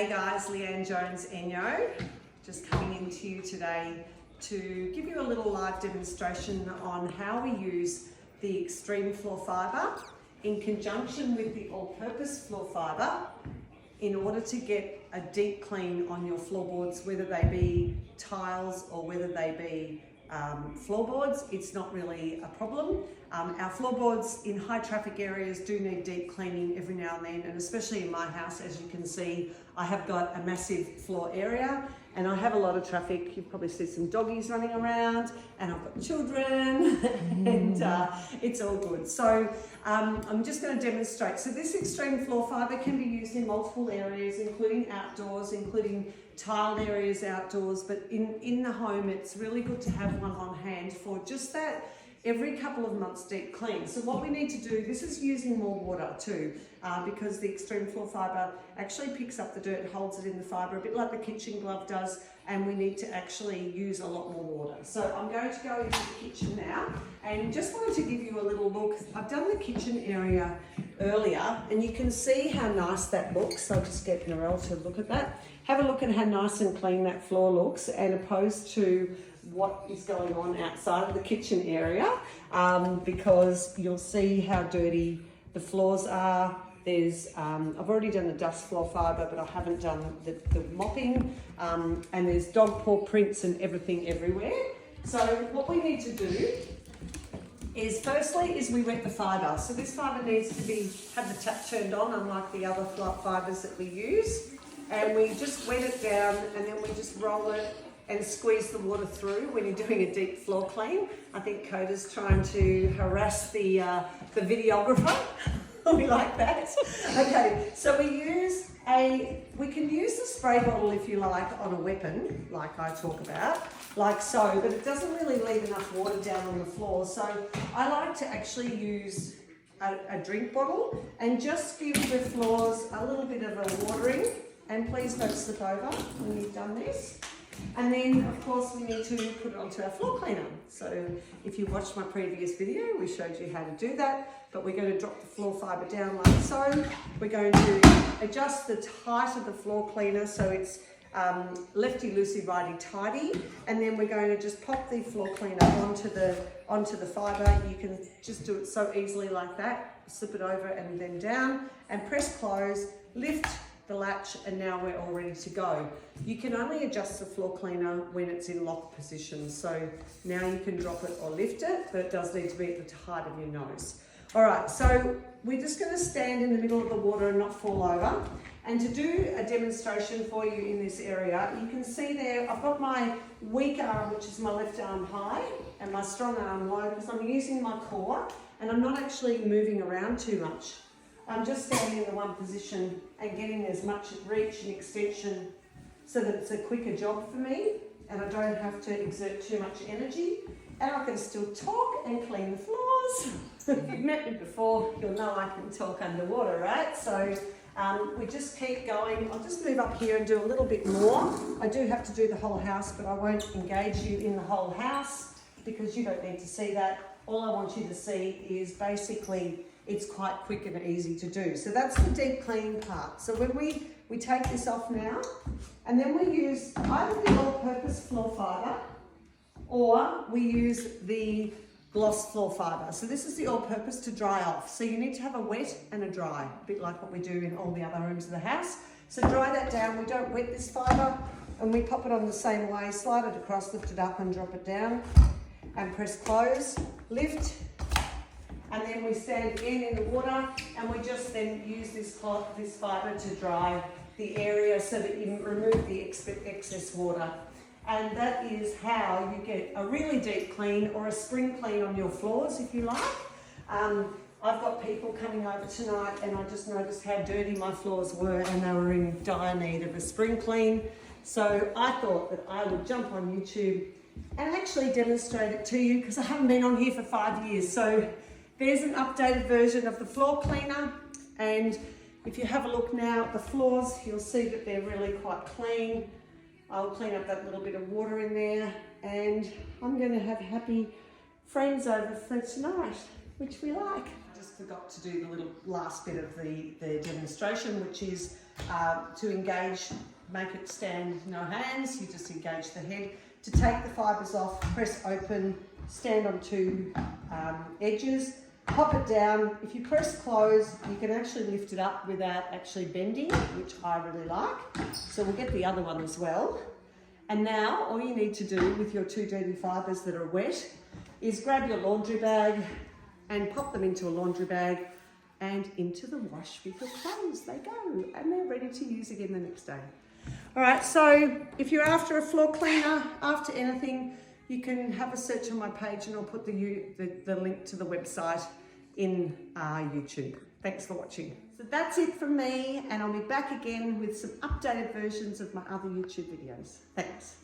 Hey guys, Leanne Jones, ENJO, just coming into you today to give you a little live demonstration on how we use the extreme floor fibre in conjunction with the all-purpose floor fibre in order to get a deep clean on your floorboards, whether they be tiles or whether they be floorboards. It's not really a problem. Our floorboards in high traffic areas do need deep cleaning every now and then, and especially in my house, as you can see, I have got a massive floor area and I have a lot of traffic. You probably see some doggies running around and I've got children and it's all good. So I'm just going to demonstrate. So this extreme floor fibre can be used in multiple areas, including outdoors, including tiled areas outdoors, but in the home it's really good to have one on hand for just that every couple of months deep clean. So what we need to do, this is using more water too, because the extreme floor fibre actually picks up the dirt, holds it in the fibre, a bit like the kitchen glove does, and we need to actually use a lot more water. So I'm going to go into the kitchen now, and just wanted to give you a little look. I've done the kitchen area earlier, and you can see how nice that looks. I'll just get Narelle to look at that. Have a look at how nice and clean that floor looks, and opposed to what is going on outside of the kitchen area, because you'll see how dirty the floors are. There's, I've already done the dust floor fibre, but I haven't done the mopping, and there's dog paw prints and everything everywhere. So what we need to do is, firstly, is we wet the fibre. So this fibre needs to have the tap turned on, unlike the other fibres that we use. And we just wet it down, and then we just roll it and squeeze the water through when you're doing a deep floor clean. I think Coda's trying to harass the videographer. We like that. Okay, so we can use the spray bottle, if you like, on a weapon, like I talk about, like so, but it doesn't really leave enough water down on the floor. So I like to actually use a drink bottle and just give the floors a little bit of a watering. And please don't slip over when you've done this. And then, of course, we need to put it onto our floor cleaner. So if you watched my previous video, we showed you how to do that. But we're going to drop the floor fibre down like so. We're going to adjust the height of the floor cleaner so it's lefty loosey, righty tighty. And then we're going to just pop the floor cleaner onto the fibre. You can just do it so easily like that. Slip it over and then down and press close, lift the latch, and now we're all ready to go. You can only adjust the floor cleaner when it's in lock position. So now you can drop it or lift it, but it does need to be at the height of your nose. All right, so we're just going to stand in the middle of the water and not fall over. And to do a demonstration for you in this area, you can see there, I've got my weak arm, which is my left arm high, and my strong arm low, because I'm using my core, and I'm not actually moving around too much. I'm just standing in the one position and getting as much reach and extension so that it's a quicker job for me and I don't have to exert too much energy, and I can still talk and clean the floors. If you've met me before, you'll know I can talk underwater, right? So we just keep going. I'll just move up here and do a little bit more. I do have to do the whole house, but I won't engage you in the whole house because you don't need to see that. All I want you to see is basically it's quite quick and easy to do. So that's the deep clean part. So when we take this off now, and then we use either the all-purpose floor fibre or we use the gloss floor fibre. So this is the all-purpose to dry off. So you need to have a wet and a dry, a bit like what we do in all the other rooms of the house. So dry that down. We don't wet this fibre, and we pop it on the same way, slide it across, lift it up and drop it down, and press close, lift, and then we stand again in the water, and we just then use this fibre to dry the area so that you remove the excess water. And that is how you get a really deep clean or a spring clean on your floors, if you like. I've got people coming over tonight, and I just noticed how dirty my floors were, and they were in dire need of a spring clean. So I thought that I would jump on YouTube and actually demonstrate it to you, because I haven't been on here for 5 years. So there's an updated version of the floor cleaner, and if you have a look now at the floors, you'll see that they're really quite clean. I'll clean up that little bit of water in there, and I'm going to have happy friends over for tonight, which we like. I just forgot to do the little last bit of the demonstration, which is to engage, make it stand no hands, you just engage the head. To take the fibres off, press open, stand on two edges, pop it down. If you press close, you can actually lift it up without actually bending, which I really like. So we'll get the other one as well. And now all you need to do with your two dirty fibres that are wet is grab your laundry bag and pop them into a laundry bag and into the wash with your clothes. They go and they're ready to use again the next day. All right, so if you're after a floor cleaner, after anything, you can have a search on my page and I'll put the link to the website in YouTube. Thanks for watching. So that's it from me, and I'll be back again with some updated versions of my other YouTube videos. Thanks.